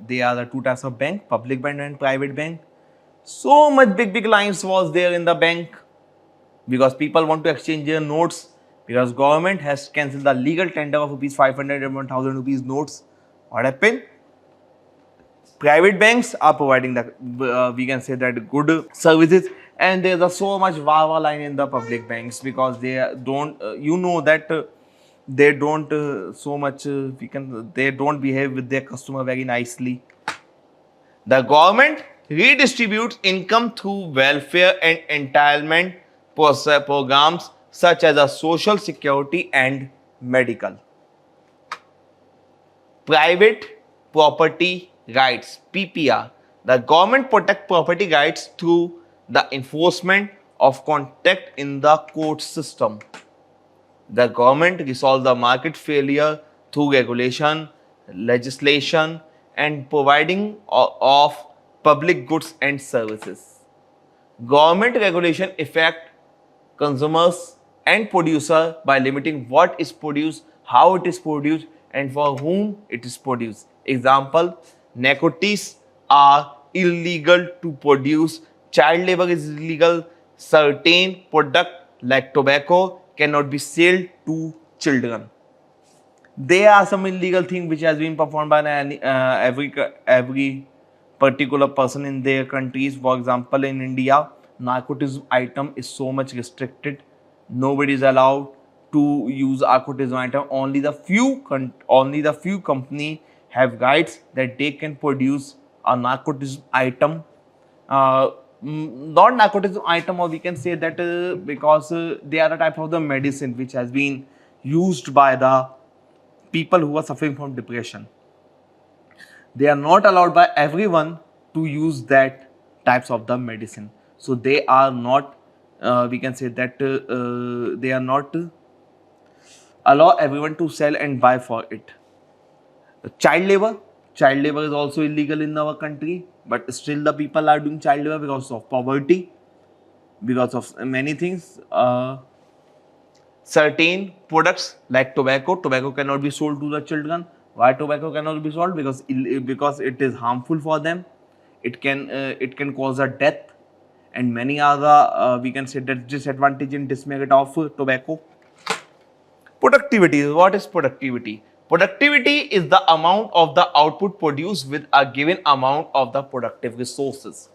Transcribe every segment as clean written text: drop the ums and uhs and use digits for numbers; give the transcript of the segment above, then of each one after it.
They are the two types of bank, public bank and private bank. So much big lines was there in the bank because people want to exchange their notes, because government has cancelled the legal tender of rupees 500 and 1000 rupees notes. What happened? Private banks are providing the we can say that good services, and there's a so much wawa line in the public banks because they don't that they don't so much we can they don't behave with their customer very nicely. The government redistributes income through welfare and entitlement programs such as a social security and medical. Private property rights, PPR. The government protects property rights through the enforcement of contract in the court system. The government resolves the market failure through regulation, legislation, and providing of public goods and services. Government regulation affect consumers and producer by limiting what is produced, how it is produced, and for whom it is produced. Example, narcotics are illegal to produce, child labor is illegal, certain product like tobacco cannot be sold to children. There are some illegal thing which has been performed by every particular person in their countries. For example, in India, narcotics item is so much restricted. Nobody is allowed to use narcotics item. Only the few company have rights that they can produce a narcotics item. Not narcotics item, or we can say that because they are a type of the medicine which has been used by the people who are suffering from depression. They are not allowed by everyone to use that types of the medicine. So they are not, we can say that they are not allow everyone to sell and buy for it. Child labor is also illegal in our country, but still the people are doing child labor because of poverty, because of many things. Certain products like tobacco cannot be sold to the children. Why tobacco cannot be sold? Because it is harmful for them. It can cause a death, and many other we can say that disadvantage and demerit of tobacco. Productivity. What is productivity? Productivity is the amount of the output produced with a given amount of the productive resources.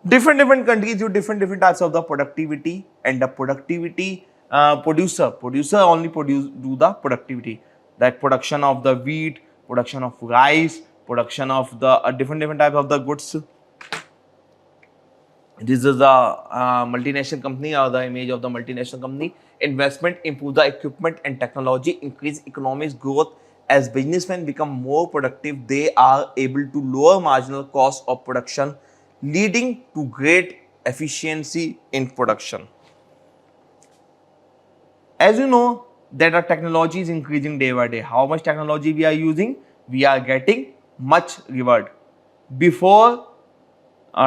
Different countries use different types of the productivity, and the productivity producer only do the productivity, like production of the wheat, production of rice, production of the different types of the goods. This is the multinational company, or the image of the multinational company. Investment improve the equipment and technology, increase economic growth. As businessmen become more productive, they are able to lower marginal cost of production, leading to great efficiency in production. As you know that our technology is increasing day by day. How much technology we are using? We are getting much reward. Before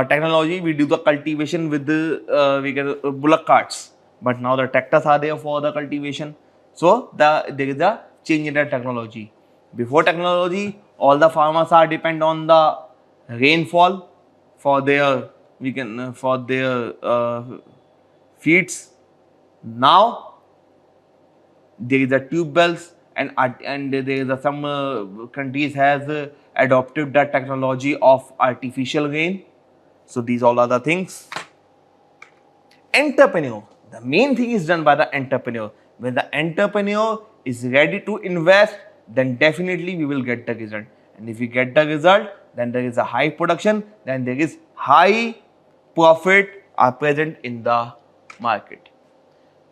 technology, we do the cultivation with the bullock carts, but now the tractors are there for the cultivation. So there is a change in the technology. Before technology, all the farmers are depend on the rainfall for their feeds. Now there is a tube wells, and there is some countries has adopted the technology of artificial rain. So these all are the things. Entrepreneur. The main thing is done by the entrepreneur. When the entrepreneur is ready to invest, then definitely we will get the result. And if we get the result, then there is a high production, then there is high profit are present in the market.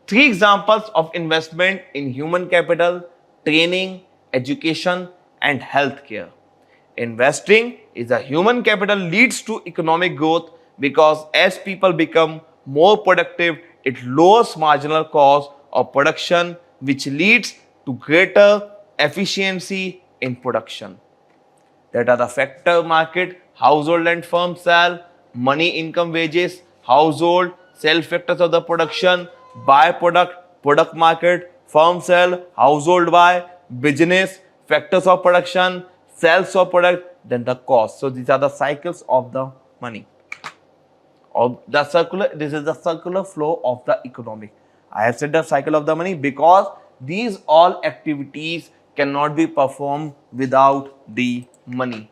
3 examples of investment in human capital: training, education, and healthcare. Investing is a human capital leads to economic growth because as people become more productive, it lowers marginal cost of production, which leads to greater efficiency in production. That are the factor market: household and firm sell, money, income, wages, household, sell factors of the production, buy product market, firm sell, household buy, business, factors of production, sales of product, then the cost. So these are the cycles of the money. This is the circular flow of the economic. I have said the cycle of the money because these all activities cannot be performed without the money.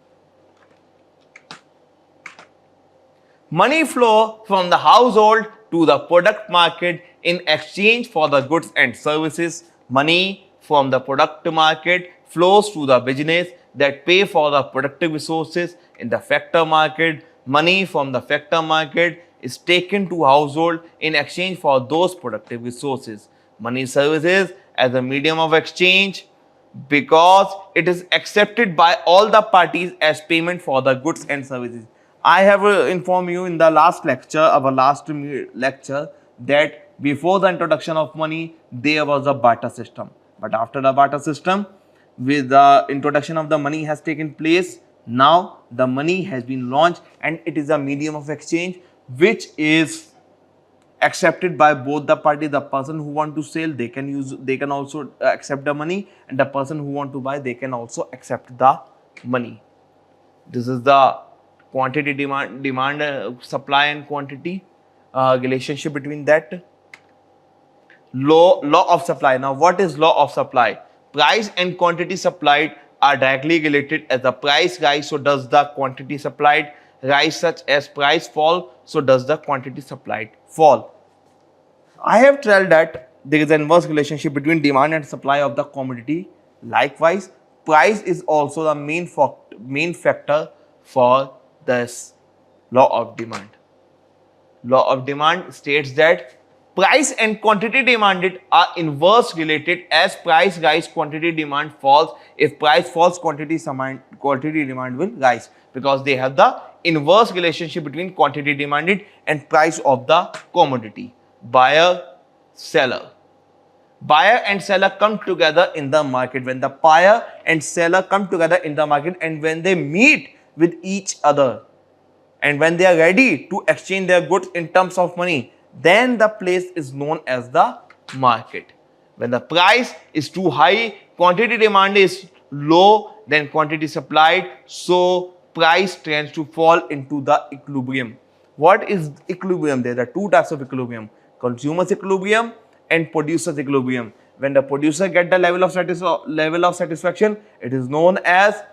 Money flow from the household to the product market in exchange for the goods and services. Money from the product market flows to the business that pay for the productive resources in the factor market. Money from the factor market is taken to household in exchange for those productive resources. Money services as a medium of exchange because it is accepted by all the parties as payment for the goods and services. I have informed you in the last lecture, our last lecture, that before the introduction of money, there was a barter system. But after the barter system, with the introduction of the money has taken place, now the money has been launched and it is a medium of exchange which is accepted by both the party. The person who want to sell, they can also accept the money, and the person who want to buy, they can also accept the money. This is the quantity demand supply and quantity relationship between that. Law of supply. Now what is law of supply? Price and quantity supplied are directly related. As the price rise, so does the quantity supplied rise. Such as price fall, so does the quantity supplied fall. I have told that there is an inverse relationship between demand and supply of the commodity. Likewise, price is also the main factor for this law of demand. Law of demand states that price and quantity demanded are inverse related. As price rise, quantity demand falls. If price falls, quantity demand will rise, because they have the inverse relationship between quantity demanded and price of the commodity. Buyer, seller. Buyer and seller come together in the market. When the buyer and seller come together in the market, and when they meet with each other, and when they are ready to exchange their goods in terms of money, then the place is known as the market. When the price is too high, quantity demand is low, then quantity supplied, so price tends to fall into the equilibrium. What is equilibrium? There are two types of equilibrium: consumer's equilibrium and producer's equilibrium. When the producer get the level of satisfaction, it is known as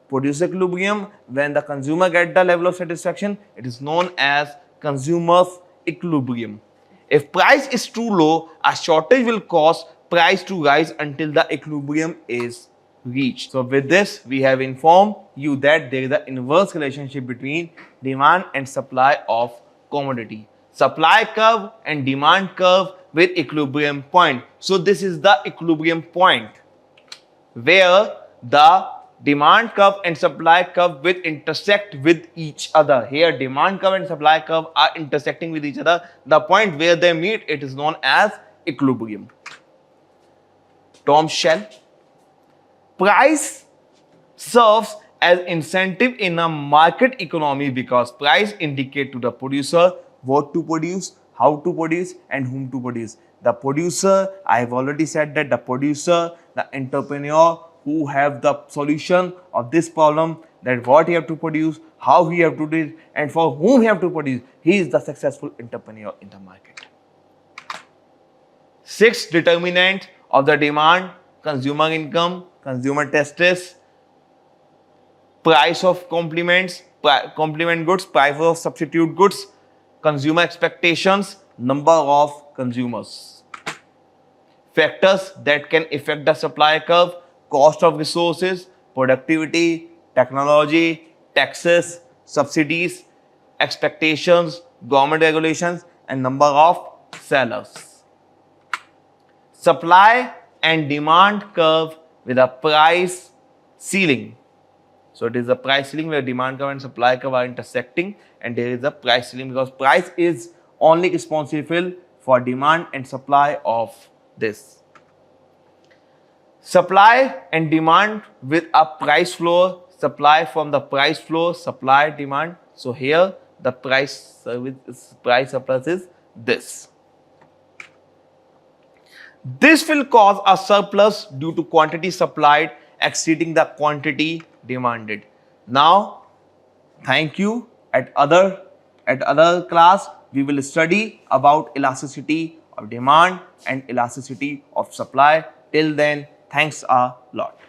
producer equilibrium. When the consumer get the level of satisfaction, it is known as consumer's equilibrium. If price is too low, a shortage will cause price to rise until the equilibrium is reached. So with this, we have informed you that there is an inverse relationship between demand and supply of commodity. Supply curve and demand curve with equilibrium point. So this is the equilibrium point where the demand curve and supply curve will intersect with each other. Here demand curve and supply curve are intersecting with each other. The point where they meet, it is known as equilibrium. Tom Shell. Price serves as incentive in a market economy because price indicate to the producer what to produce, how to produce, and whom to produce. The producer, I have already said that the producer, the entrepreneur who have the solution of this problem, that what he have to produce, how he have to do it, and for whom he have to produce, he is the successful entrepreneur in the market. Sixth determinant of the demand: consumer income, consumer tastes, price of complement goods, price of substitute goods, consumer expectations, number of consumers. Factors that can affect the supply curve: cost of resources, productivity, technology, taxes, subsidies, expectations, government regulations, and number of sellers. Supply and demand curve with a price ceiling. So it is a price ceiling where demand curve and supply curve are intersecting, and there is a price ceiling because price is only responsible for demand and supply of this. Supply and demand with a price floor, supply from the price floor, supply, demand. So here the price surplus is this. This will cause a surplus due to quantity supplied exceeding the quantity demanded. Now, thank you. At other class, we will study about elasticity of demand and elasticity of supply. Till then, thanks a lot.